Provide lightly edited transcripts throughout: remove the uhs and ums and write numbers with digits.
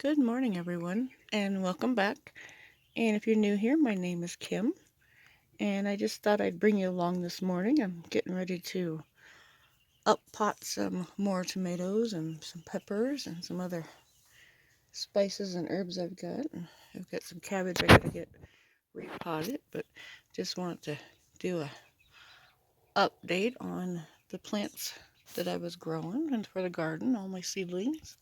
Good morning, everyone, and welcome back. And if you're new here, my name is Kim, and I just thought I'd bring you along this morning. I'm getting ready to up pot some more tomatoes and some peppers and some other spices and herbs I've got. I've got some cabbage I gotta get repotted, but just wanted to do a update on the plants that I was growing and for the garden, all my seedlings.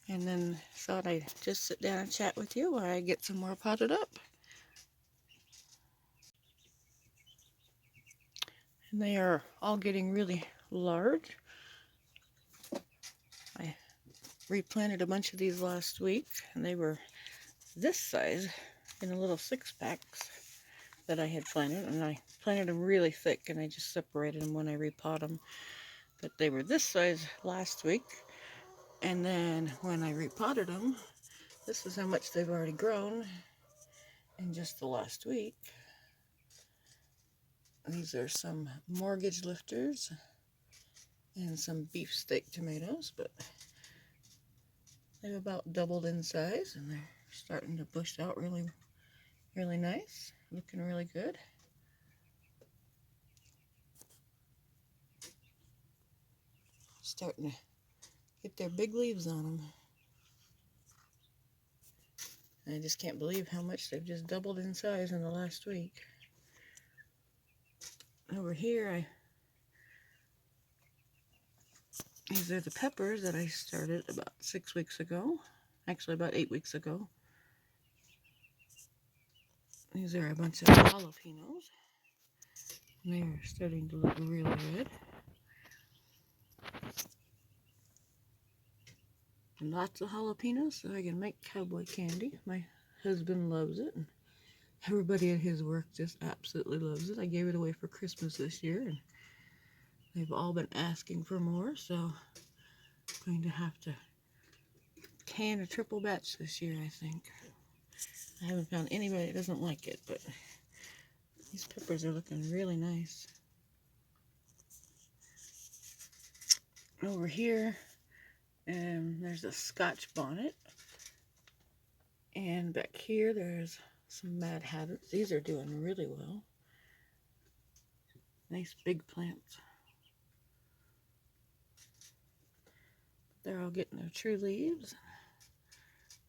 And then thought I'd just sit down and chat with you while I get some more potted up. And they are all getting really large. I replanted a bunch of these last week, and they were this size in a little 6-packs that I had planted, and I planted them really thick, and I just separated them when I repot them. But they were this size last week, and then when I repotted them, this is how much they've already grown in just the last week. These are some mortgage lifters and some beefsteak tomatoes, but they've about doubled in size, and they're starting to bush out really nice, looking really good. Starting to get their big leaves on them. And I just can't believe how much they've just doubled in size in the last week. Over here, these are the peppers that I started about 6 weeks ago. Actually, about 8 weeks ago. These are a bunch of jalapenos. And they are starting to look really good. And lots of jalapenos so I can make cowboy candy. My husband loves it, and everybody at his work just absolutely loves it. I gave it away for Christmas this year, and they've all been asking for more, so I'm going to have to can a triple batch this year, I think. I haven't found anybody that doesn't like it, but these peppers are looking really nice. Over here, there's a Scotch bonnet. And back here, there's some Mad Hatters. These are doing really well. Nice big plants. They're all getting their true leaves.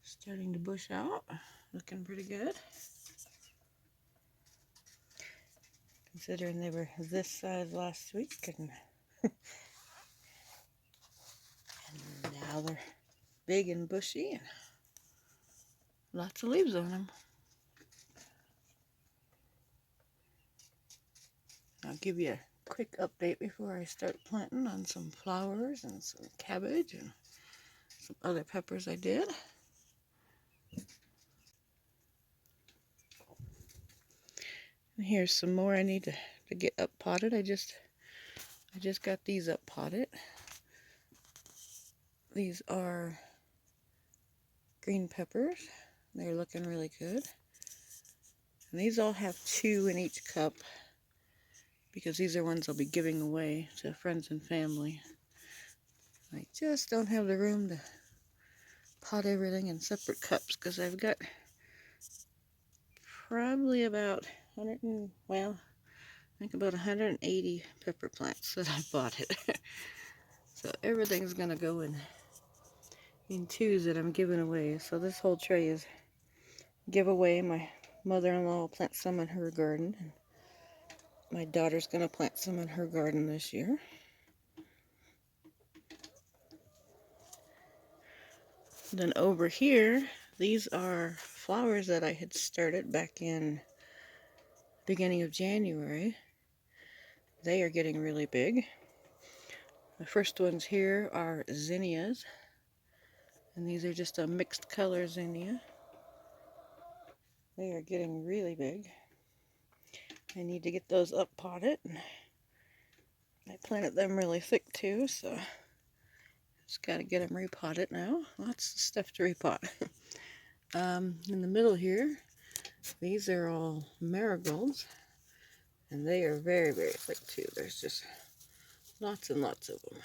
Starting to bush out. Looking pretty good. Considering they were this size last week. And now they're big and bushy. And lots of leaves on them. I'll give you a quick update before I start planting on some flowers and some cabbage and some other peppers I did. And here's some more I need to get up potted. I just got these up potted. These are green peppers. They're looking really good. And these all have 2 in each cup because these are ones I'll be giving away to friends and family. I just don't have the room to pot everything in separate cups because I've got probably about I think about 180 pepper plants that I bought it. So everything's gonna go in 2s that I'm giving away. So this whole tray is giveaway. My mother-in-law will plant some in her garden. And my daughter's gonna plant some in her garden this year. Then over here, these are flowers that I had started back in beginning of January. They are getting really big. The first ones here are zinnias, and these are just a mixed color zinnia. They are getting really big. I need to get those up potted. I planted them really thick too, so just got to get them repotted now. Lots of stuff to repot. In the middle here, these are all marigolds, and they are very thick too. There's just lots and lots of them.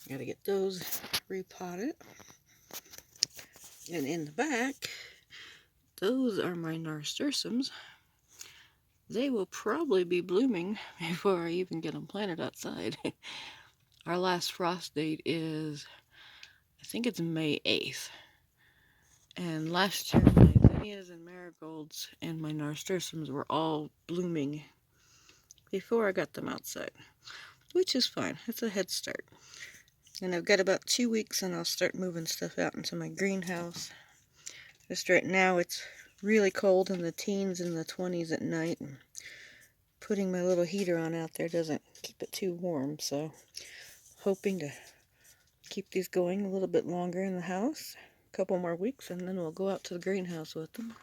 Got to get those repotted. And in the back, those are my nasturtiums. They will probably be blooming before I even get them planted outside. Our last frost date is, I think it's May 8th. And last year, my zinnias and marigolds and my nasturtiums were all blooming before I got them outside, which is fine. It's a head start. And I've got about 2 weeks and I'll start moving stuff out into my greenhouse. Just right now it's really cold in the teens and the 20s at night. And putting my little heater on out there doesn't keep it too warm, so hoping to keep these going a little bit longer in the house. A couple more weeks and then we'll go out to the greenhouse with them.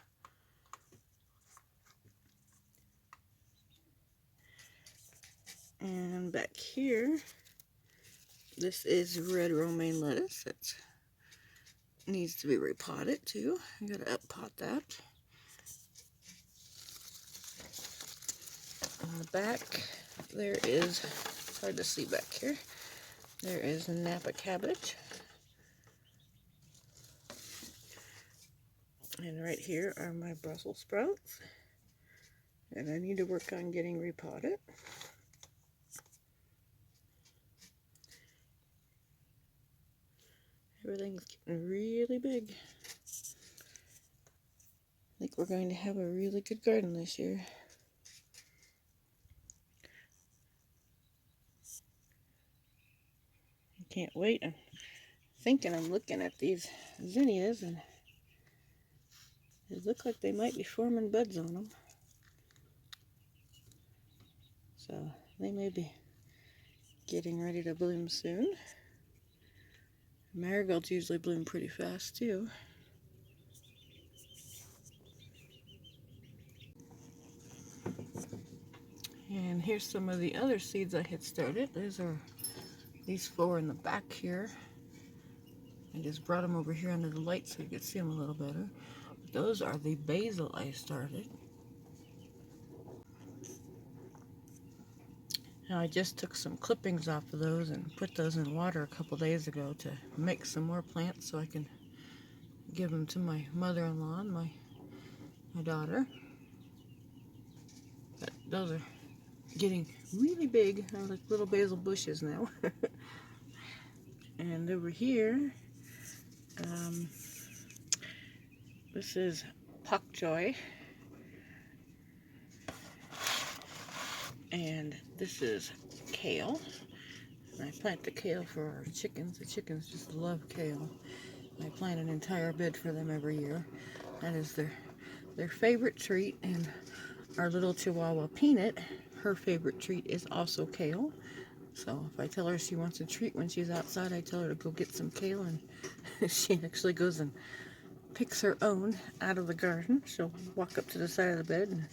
And back here, this is red romaine lettuce. It needs to be repotted too. I gotta up pot that. On the back, there is, it's hard to see back here, there is Napa cabbage. And right here are my Brussels sprouts. And I need to work on getting repotted. Everything's getting really big. I think we're going to have a really good garden this year. I can't wait. I'm thinking, I'm looking at these zinnias and they look like they might be forming buds on them. So they may be getting ready to bloom soon. Marigolds usually bloom pretty fast too. And here's some of the other seeds I had started. These are these 4 in the back here. I just brought them over here under the light so you could see them a little better. Those are the basil I started. Now I just took some clippings off of those and put those in water a couple days ago to make some more plants so I can give them to my mother-in-law and my daughter. But those are getting really big. They're like little basil bushes now. And over here, this is pak choy. And this is kale. And I plant the kale for our chickens. The chickens just love kale. I plant an entire bed for them every year. That is their favorite treat. And our little Chihuahua Peanut, her favorite treat is also kale. So if I tell her she wants a treat when she's outside, I tell her to go get some kale, and she actually goes and picks her own out of the garden. She'll walk up to the side of the bed and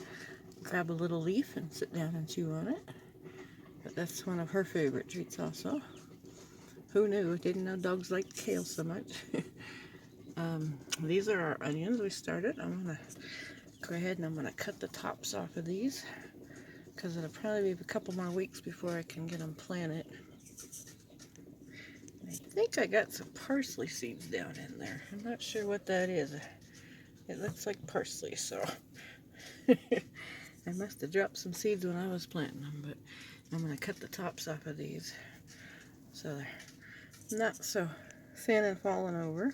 grab a little leaf and sit down and chew on it. But that's one of her favorite treats also. Who knew? Didn't know dogs liked kale so much. These are our onions we started. I'm going to go ahead and I'm going to cut the tops off of these because it'll probably be a couple more weeks before I can get them planted. I think I got some parsley seeds down in there. I'm not sure what that is. It looks like parsley, so I must have dropped some seeds when I was planting them, but I'm going to cut the tops off of these so they're not so thin and falling over.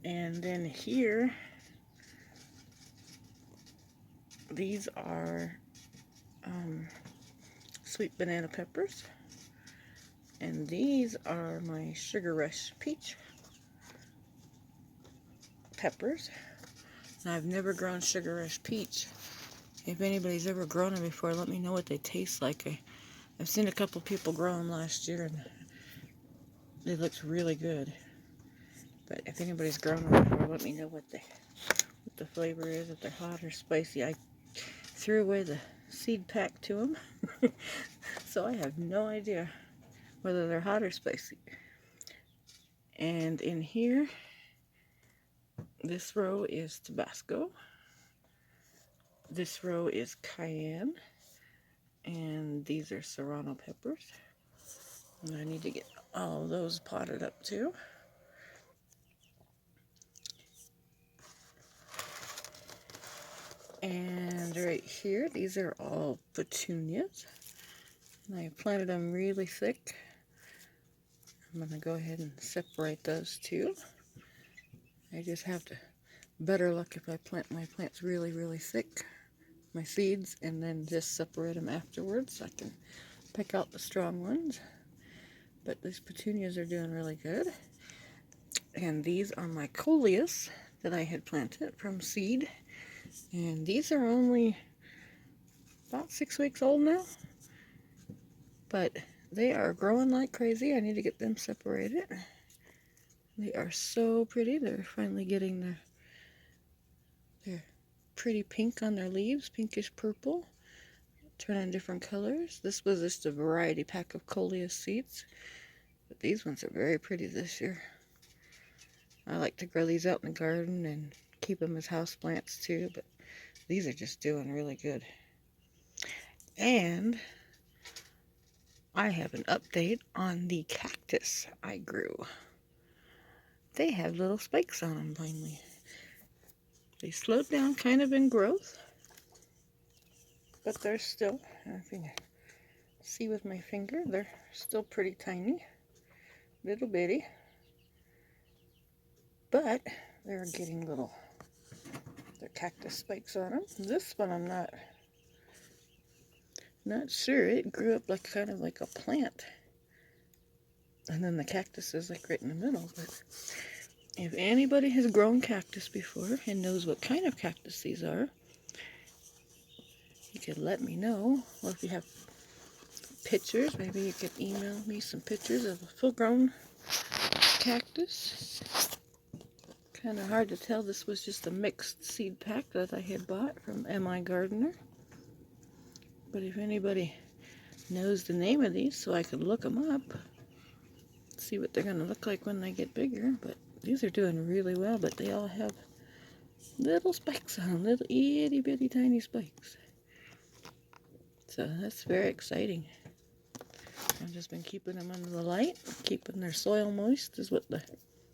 And then here, these are sweet banana peppers. And these are my Sugar Rush peach peppers. And I've never grown Sugar Rush peach. If anybody's ever grown them before, let me know what they taste like. I've seen a couple people grow them last year, and they looked really good. But if anybody's grown them before, let me know what the flavor is, if they're hot or spicy. I threw away the seed pack to them, so I have no idea whether they're hot or spicy. And in here, this row is Tabasco. This row is cayenne. And these are serrano peppers. And I need to get all of those potted up too. And right here, these are all petunias. And I planted them really thick. I'm going to go ahead and separate those two. I just have to better luck if I plant my plants really, really thick, my seeds, and then just separate them afterwards so I can pick out the strong ones. But these petunias are doing really good. And these are my coleus that I had planted from seed. And these are only about 6 weeks old now. But they are growing like crazy. I need to get them separated. They are so pretty. They're finally getting their pretty pink on their leaves, pinkish purple. Turning different colors. This was just a variety pack of coleus seeds. But these ones are very pretty this year. I like to grow these out in the garden and keep them as house plants too. But these are just doing really good. And I have an update on the cactus I grew. They have little spikes on them finally. They slowed down kind of in growth, but they're still, if you can see with my finger, they're still pretty tiny, little bitty, but they're getting little, they're cactus spikes on them. This one I'm not sure. It grew up like kind of like a plant, and then the cactus is like right in the middle. But if anybody has grown cactus before and knows what kind of cactus these are, you could let me know. Or if you have pictures, maybe you could email me some pictures of a full-grown cactus. Kind of hard to tell. This was just a mixed seed pack that I had bought from M.I. Gardener. But if anybody knows the name of these so I could look them up, see what they're going to look like when they get bigger. But these are doing really well, but they all have little spikes on them, little itty bitty tiny spikes. So that's very exciting. I've just been keeping them under the light, keeping their soil moist is what the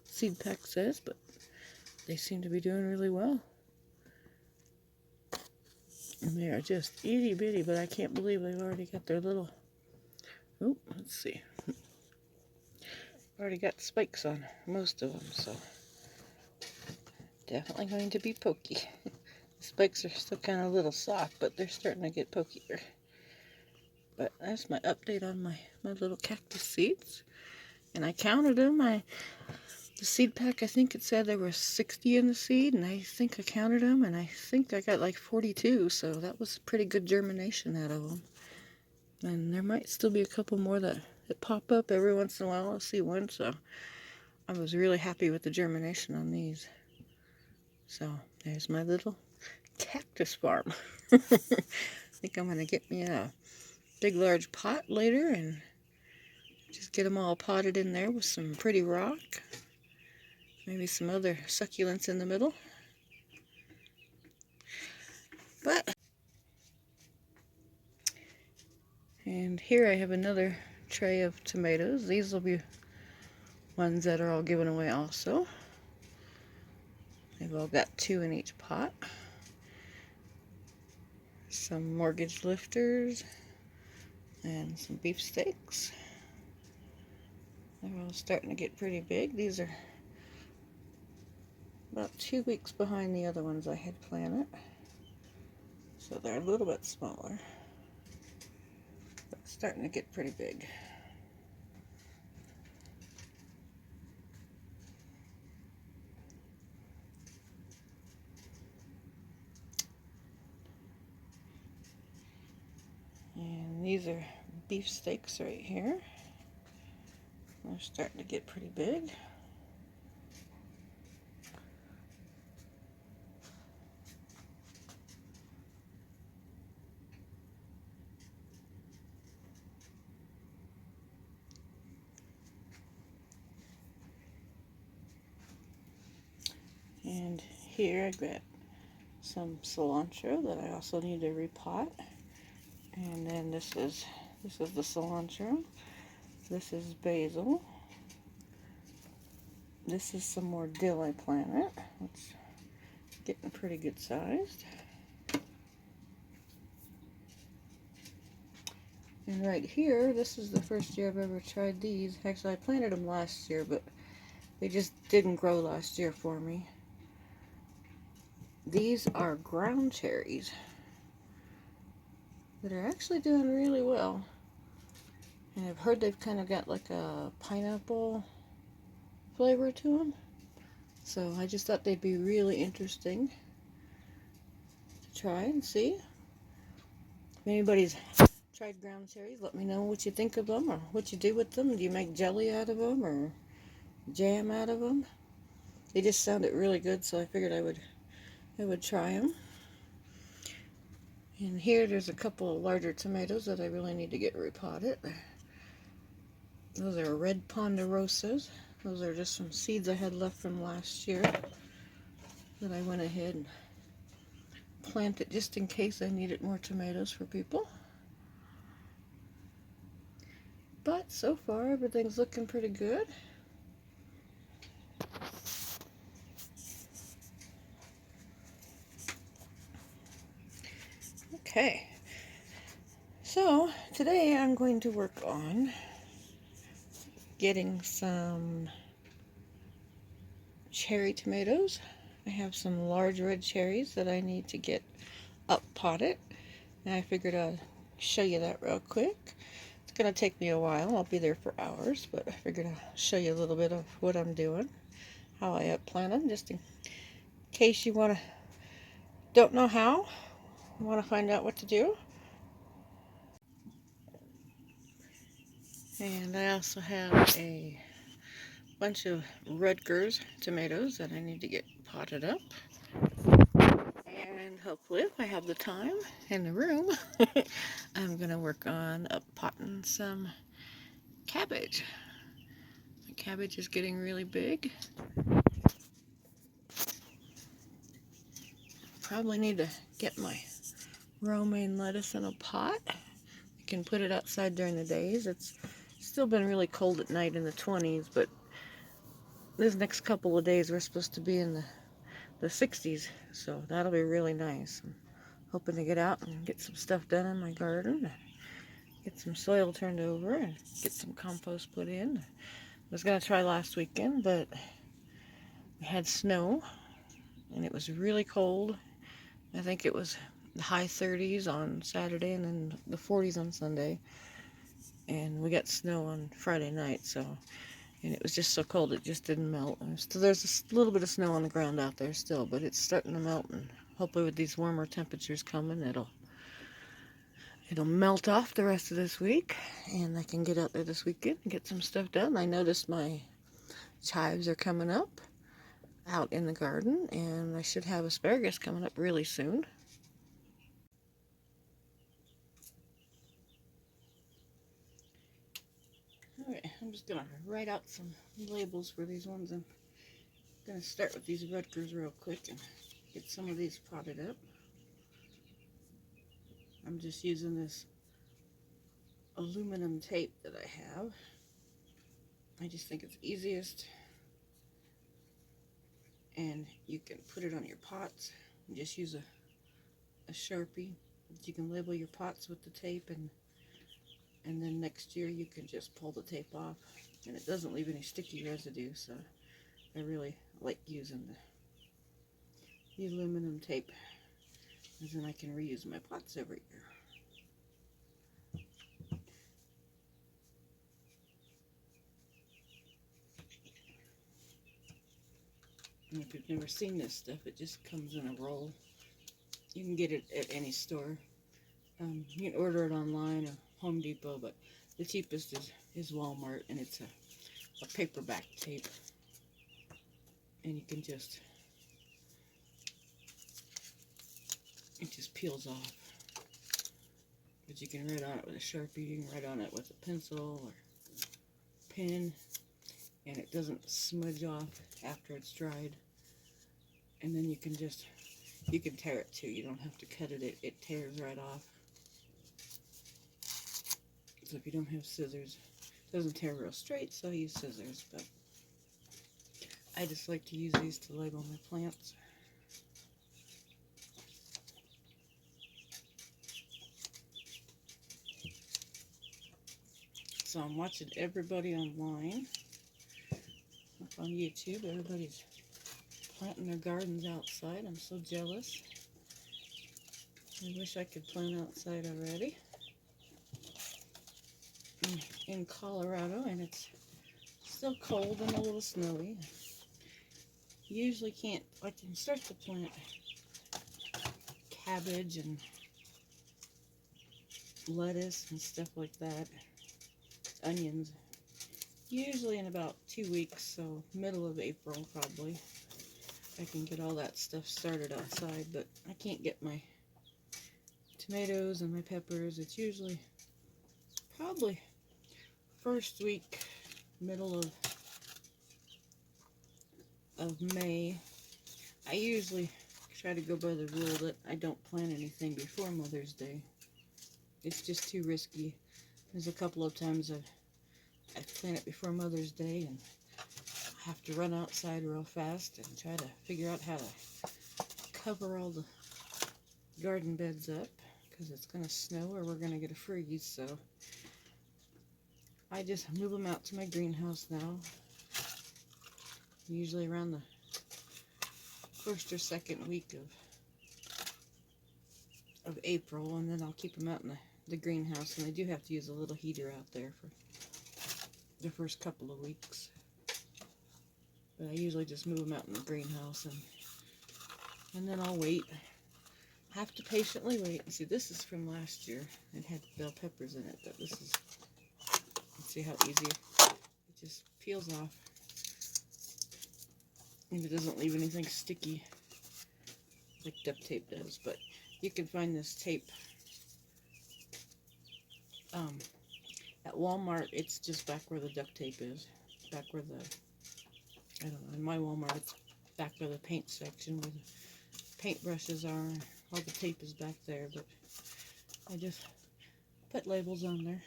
seed pack says, but they seem to be doing really well. And they are just itty bitty, but I can't believe they've already got their little, oh, let's see. Already got spikes on most of them, so definitely going to be pokey. The spikes are still kind of a little soft, but they're starting to get pokier. But that's my update on my little cactus seeds. And I counted them. The seed pack, I think it said there were 60 in the seed, and I think I counted them, and I think I got like 42, so that was pretty good germination out of them. And there might still be a couple more that pop up every once in a while. I'll see one, so I was really happy with the germination on these. So there's my little cactus farm. I think I'm going to get me a big large pot later and just get them all potted in there with some pretty rock. Maybe some other succulents in the middle. And here I have another tray of tomatoes. These will be ones that are all given away also. They've all got 2 in each pot. Some mortgage lifters and some beefsteaks. They're all starting to get pretty big. These are about 2 weeks behind the other ones I had planted. So they're a little bit smaller, but starting to get pretty big. And these are beefsteaks right here. They're starting to get pretty big. And here I've got some cilantro that I also need to repot. And then this is the cilantro. This is basil. This is some more dill I planted. It's getting pretty good sized. And right here, this is the first year I've ever tried these. Actually, I planted them last year, but they just didn't grow last year for me. These are ground cherries that are actually doing really well. And I've heard they've kind of got like a pineapple flavor to them. So I just thought they'd be really interesting to try and see. If anybody's tried ground cherries, let me know what you think of them or what you do with them. Do you make jelly out of them or jam out of them? They just sounded really good, so I figured I would try them. And here there's a couple of larger tomatoes that I really need to get repotted. Those are red ponderosas. Those are just some seeds I had left from last year that I went ahead and planted just in case I needed more tomatoes for people. But so far everything's looking pretty good. Okay, so today I'm going to work on getting some cherry tomatoes. I have some large red cherries that I need to get up potted, and I figured I'd show you that real quick. It's going to take me a while. I'll be there for hours, but I figured I'll show you a little bit of what I'm doing, how I plant them, just in case you don't know how, want to find out what to do. And I also have a bunch of Rutgers tomatoes that I need to get potted up. And hopefully, if I have the time and the room, I'm going to work on up potting some cabbage. The cabbage is getting really big. Probably need to get my romaine lettuce in a pot. I can put it outside during the days. It's still been really cold at night in the 20s, but this next couple of days we're supposed to be in the 60s, so that'll be really nice. I'm hoping to get out and get some stuff done in my garden, get some soil turned over, and get some compost put in. I was going to try last weekend, but we had snow, and it was really cold. I think it was the high 30s on Saturday and then the 40s on Sunday. And we got snow on Friday night, and it was just so cold it just didn't melt. So there's a little bit of snow on the ground out there still, but it's starting to melt, and hopefully with these warmer temperatures coming, it'll melt off the rest of this week, and I can get out there this weekend and get some stuff done. I noticed my chives are coming up out in the garden, and I should have asparagus coming up really soon. Alright, I'm just going to write out some labels for these ones. I'm going to start with these Rutgers real quick and get some of these potted up. I'm just using this aluminum tape that I have. I just think it's easiest, and you can put it on your pots and just use a Sharpie. You can label your pots with the tape, and then next year you can just pull the tape off, and it doesn't leave any sticky residue, so I really like using the aluminum tape, because then I can reuse my pots every year. And if you've never seen this stuff, it just comes in a roll. You can get it at any store. You can order it online or Home Depot, but the cheapest is Walmart, and it's a paperback tape. And you can just, it just peels off. But you can write on it with a Sharpie, you can write on it with a pencil or pen, and it doesn't smudge off after it's dried. And then you can tear it too. You don't have to cut it, it tears right off. So if you don't have scissors, it doesn't tear real straight, so I use scissors, but I just like to use these to label my plants. So I'm watching everybody online, up on YouTube. Everybody's planting their gardens outside. I'm so jealous. I wish I could plant outside already. I'm in Colorado, and it's still cold and a little snowy. Usually can't, I can start to plant cabbage and lettuce and stuff like that, onions, usually in about 2 weeks, so middle of April probably. I can get all that stuff started outside, but I can't get my tomatoes and my peppers. It's usually probably first week, middle of May. I usually try to go by the rule that I don't plant anything before Mother's Day. It's just too risky. There's a couple of times I've planted before Mother's Day and I have to run outside real fast and try to figure out how to cover all the garden beds up because it's going to snow or we're going to get a freeze. So I just move them out to my greenhouse now, usually around the first or second week of April, and then I'll keep them out in the greenhouse, and I do have to use a little heater out there for the first couple of weeks. But I usually just move them out in the greenhouse, and then I'll wait. I have to patiently wait. And see, this is from last year. It had bell peppers in it, but this is, see how easy it just peels off. And it doesn't leave anything sticky like duct tape does. But you can find this tape at Walmart. It's just back where the duct tape is. Back where the, I don't know, in my Walmart it's back where the paint section, where the paintbrushes are. All the tape is back there, but I just put labels on there.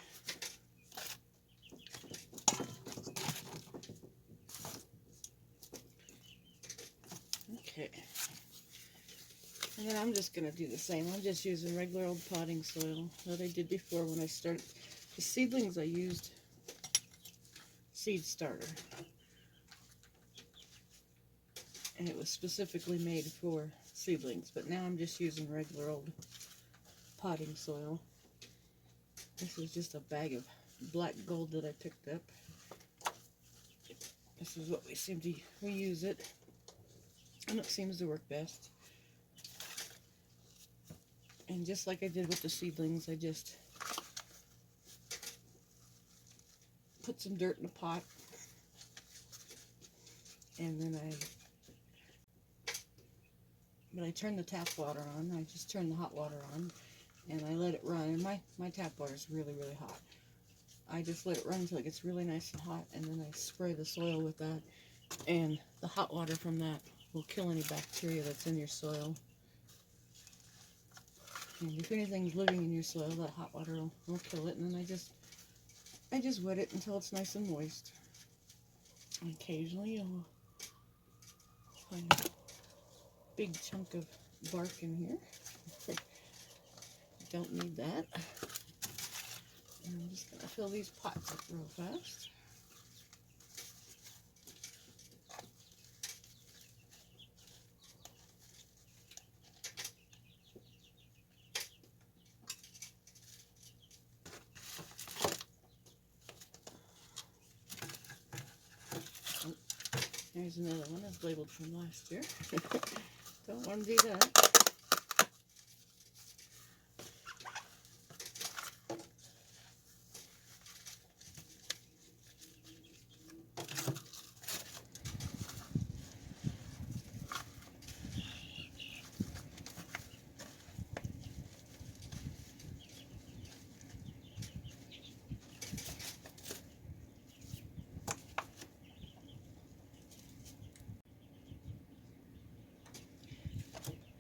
Okay. And then I'm just going to do the same. I'm just using regular old potting soil that I did before when I started. The seedlings I used seed starter. And it was specifically made for seedlings. But now I'm just using regular old potting soil. This is just a bag of black gold that I picked up. This is what we use it. And it seems to work best. And just like I did with the seedlings, I just put some dirt in a pot. And then I turn the tap water on. I just turn the hot water on. And I let it run. And my tap water is really, really hot. I just let it run until it gets really nice and hot. And then I spray the soil with that. And the hot water from that will kill any bacteria that's in your soil. And if anything's living in your soil, that hot water will kill it. And then I just wet it until it's nice and moist. And occasionally you'll find a big chunk of bark in here. Don't need that. And I'm just going to fill these pots up real fast. There's another one that's labeled from last year. Don't want to do that.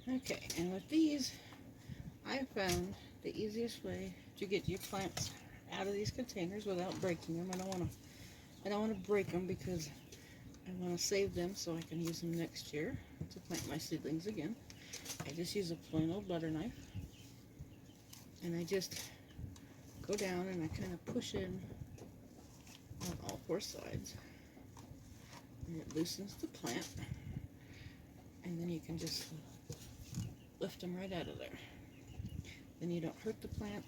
Okay, and with these, I found the easiest way to get your plants out of these containers without breaking them. I don't want to break them because I want to save them so I can use them next year to plant my seedlings again. I just use a plain old butter knife, and I just go down and I kind of push in on all four sides. And it loosens the plant. And then you can just lift them right out of there. Then you don't hurt the plant.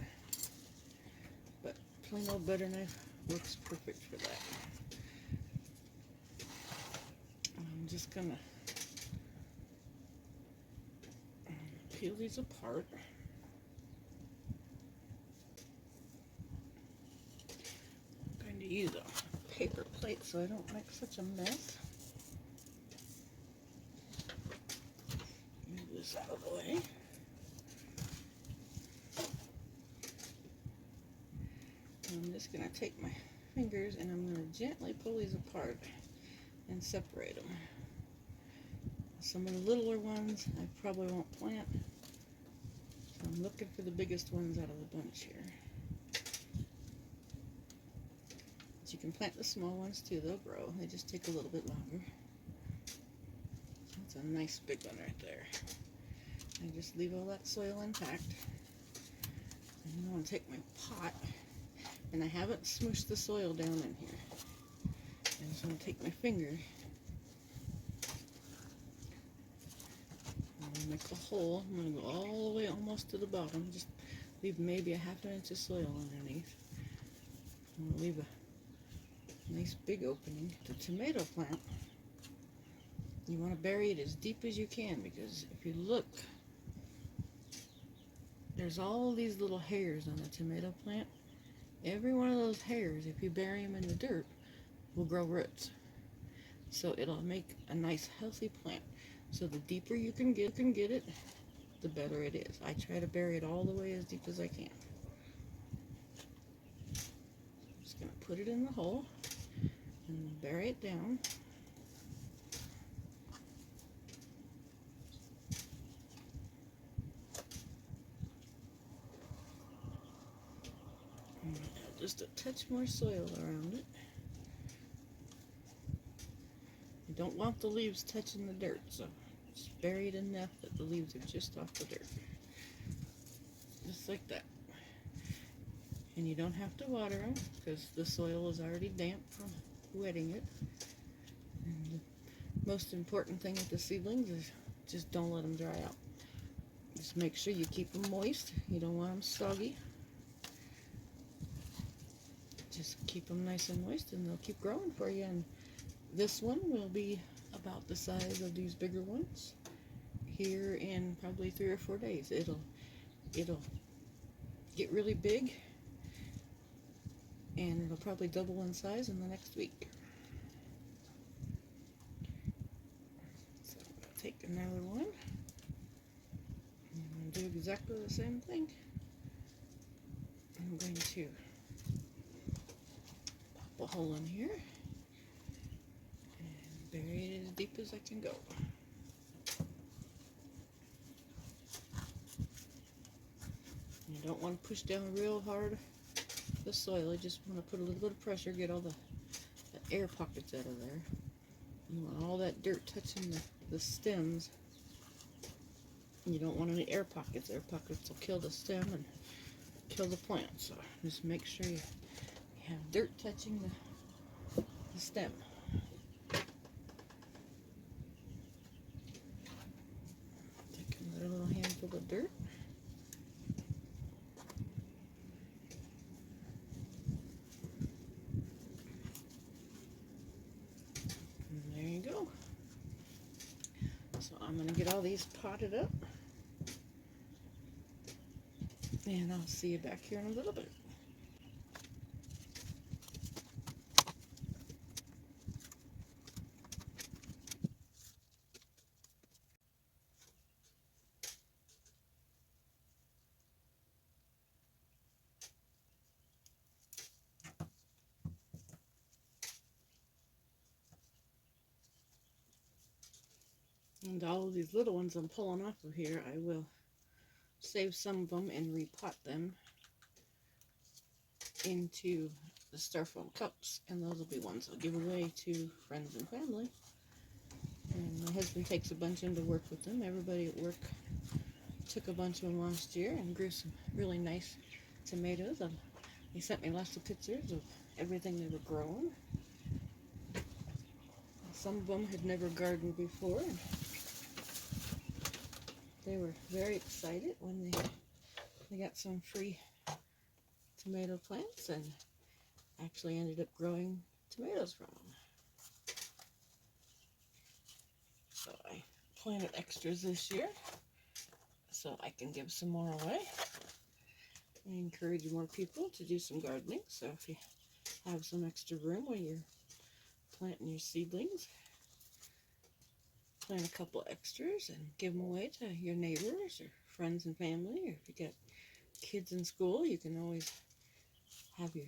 But plain old butter knife works perfect for that. I'm just gonna peel these apart. I'm going to use a paper plate so I don't make such a mess. Move this out of the way. I'm just going to take my fingers and I'm going to gently pull these apart and separate them. Some of the littler ones I probably won't plant, so I'm looking for the biggest ones out of the bunch here. But you can plant the small ones too, they'll grow, they just take a little bit longer. That's a nice big one right there. I just leave all that soil intact. And I'm going to take my pot, and I haven't smooshed the soil down in here. I'm just going to take my finger and make a hole. I'm going to go all the way almost to the bottom. Just leave maybe a ½ inch of soil underneath. I'm going to leave a nice big opening. The tomato plant, you want to bury it as deep as you can, because if you look, there's all these little hairs on the tomato plant. Every one of those hairs, if you bury them in the dirt, will grow roots. So it'll make a nice healthy plant. So the deeper you can get it, the better it is. I try to bury it all the way as deep as I can. I'm just going to put it in the hole and bury it down. Just a touch more soil around it. You don't want the leaves touching the dirt, so just bury it enough that the leaves are just off the dirt. Just like that. And you don't have to water them because the soil is already damp from wetting it. And the most important thing with the seedlings is just don't let them dry out. Just make sure you keep them moist. You don't want them soggy. Just keep them nice and moist and they'll keep growing for you. And this one will be about the size of these bigger ones here in probably 3 or 4 days. It'll get really big, and it'll probably double in size in the next week. So I'm going to take another one. I'm going to do exactly the same thing. I'm going to pop a hole in here and bury it as deep as I can go. You don't want to push down real hard the soil. You just want to put a little bit of pressure, get all the air pockets out of there. You want all that dirt touching the stems. You don't want any air pockets. Air pockets will kill the stem and kill the plant. So just make sure you have dirt touching the stem. Take another little handful of dirt. Go. So I'm going to get all these potted up, and I'll see you back here in a little bit. And all of these little ones I'm pulling off of here, I will save some of them and repot them into the styrofoam cups, and those will be ones I'll give away to friends and family. And my husband takes a bunch into work with them. Everybody at work took a bunch of them last year and grew some really nice tomatoes. He sent me lots of pictures of everything they were growing. Some of them had never gardened before. And they were very excited when they got some free tomato plants and actually ended up growing tomatoes from them. So I planted extras this year so I can give some more away. I encourage more people to do some gardening. So if you have some extra room when you're planting your seedlings, plant a couple extras and give them away to your neighbors or friends and family. Or if you got kids in school, you can always have your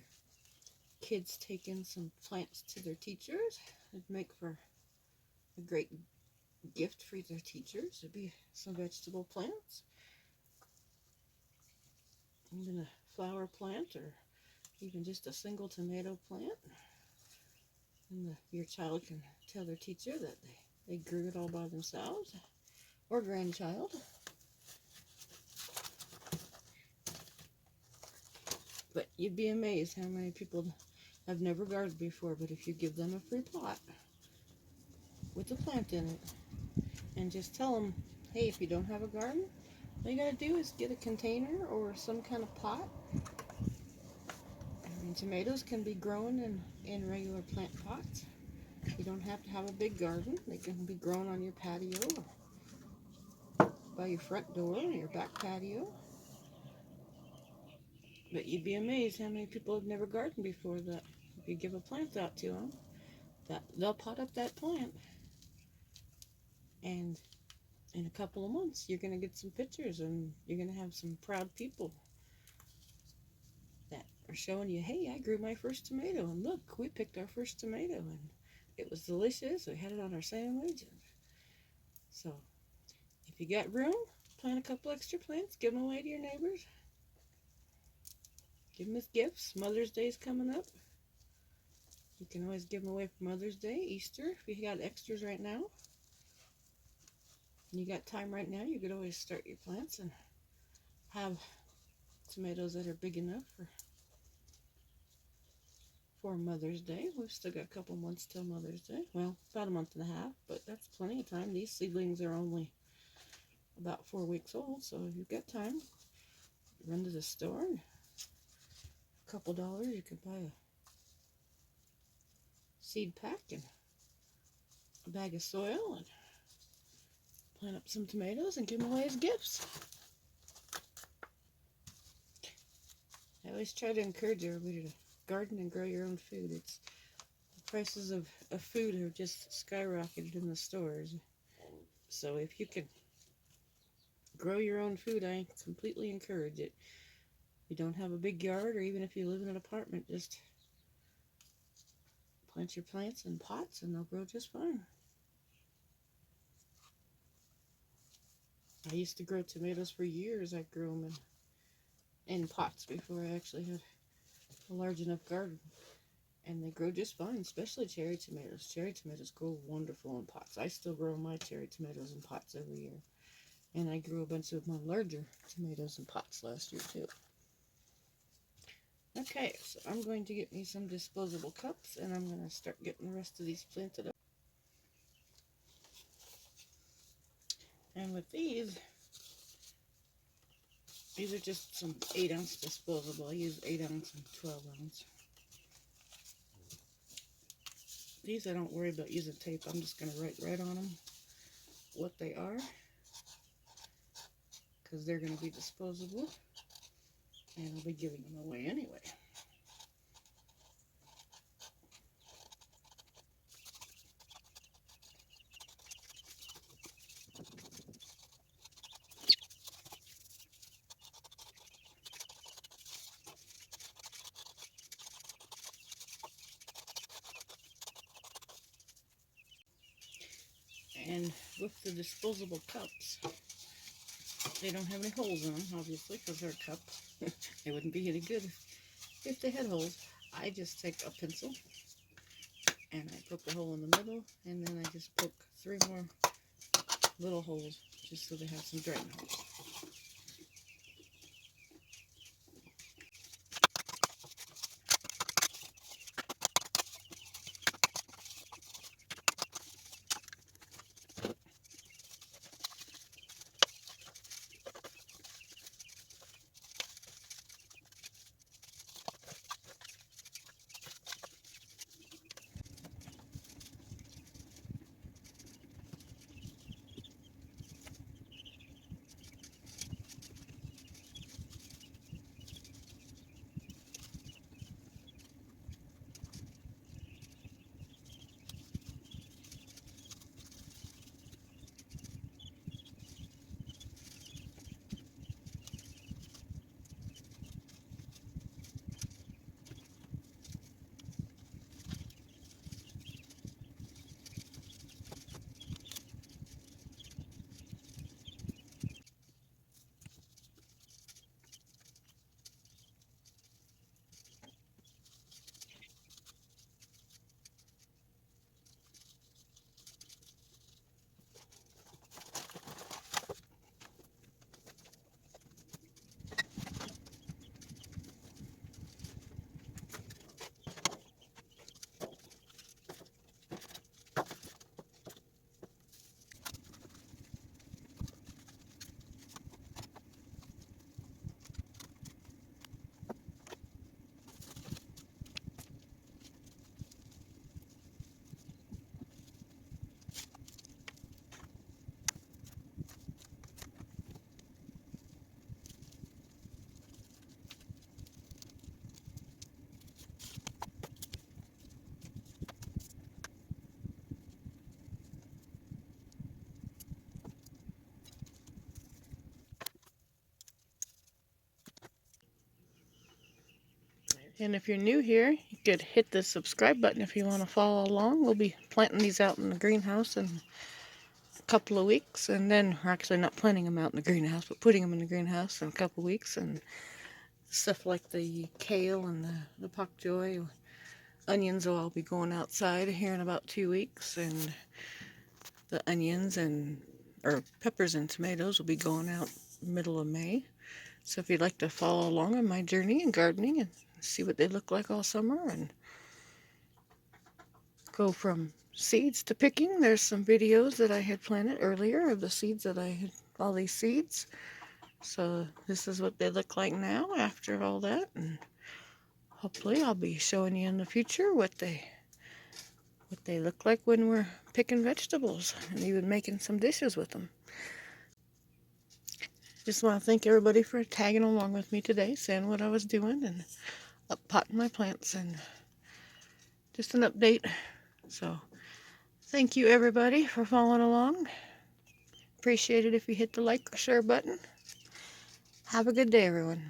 kids take in some plants to their teachers. It'd make for a great gift for their teachers. It'd be some vegetable plants, even a flower plant, or even just a single tomato plant. And your child can tell their teacher that they grew it all by themselves, or grandchild. But you'd be amazed how many people have never gardened before, but if you give them a free pot with a plant in it, and just tell them, hey, if you don't have a garden, all you gotta do is get a container or some kind of pot. And tomatoes can be grown in regular plant pots. You don't have to have a big garden. They can be grown on your patio, or by your front door, or your back patio. But you'd be amazed how many people have never gardened before, that if you give a plant out to them, that they'll pot up that plant. And in a couple of months, you're going to get some pictures, and you're going to have some proud people that are showing you, hey, I grew my first tomato, and look, we picked our first tomato, and it was delicious. We had it on our sandwich. And so if you got room, plant a couple extra plants, give them away to your neighbors. Give them as gifts. Mother's Day's coming up. You can always give them away for Mother's Day, Easter. If you got extras right now, and you got time right now, you could always start your plants and have tomatoes that are big enough for Mother's Day. We've still got a couple months till Mother's Day. Well, about a month and a half, but that's plenty of time. These seedlings are only about 4 weeks old, so if you've got time, run to the store. A couple dollars, you can buy a seed pack and a bag of soil and plant up some tomatoes and give them away as gifts. I always try to encourage everybody to garden and grow your own food. The prices of food have just skyrocketed in the stores. So if you can grow your own food, I completely encourage it. If you don't have a big yard, or even if you live in an apartment, just plant your plants in pots and they'll grow just fine. I used to grow tomatoes for years. I grew them in pots before I actually had a large enough garden. And they grow just fine, especially cherry tomatoes. Cherry tomatoes grow wonderful in pots. I still grow my cherry tomatoes in pots every year. And I grew a bunch of my larger tomatoes in pots last year too. Okay, so I'm going to get me some disposable cups, and I'm going to start getting the rest of these planted up. And with these are just some 8-ounce disposable. I use 8-ounce and 12-ounce. These I don't worry about using tape. I'm just going to write right on them what they are, because they're going to be disposable, and I'll be giving them away anyway. And with the disposable cups, they don't have any holes in them, obviously, because they're a cup. They wouldn't be any good if they had holes. I just take a pencil and I poke a hole in the middle, and then I just poke 3 more little holes just so they have some drain holes. And if you're new here, you could hit the subscribe button if you want to follow along. We'll be planting these out in the greenhouse in a couple of weeks. And then we're actually not planting them out in the greenhouse, but putting them in the greenhouse in a couple of weeks. And stuff like the kale and the pak choy, onions will all be going outside here in about 2 weeks. And the onions or peppers and tomatoes will be going out middle of May. So if you'd like to follow along on my journey in gardening and see what they look like all summer and go from seeds to picking, there's some videos that I had planted earlier of the seeds that I had, all these seeds. So this is what they look like now after all that, and hopefully I'll be showing you in the future what they look like when we're picking vegetables and even making some dishes with them. Just want to thank everybody for tagging along with me today, saying what I was doing and up potting my plants, and just an update. So thank you everybody for following along. Appreciate it if you hit the like or share button. Have a good day, everyone.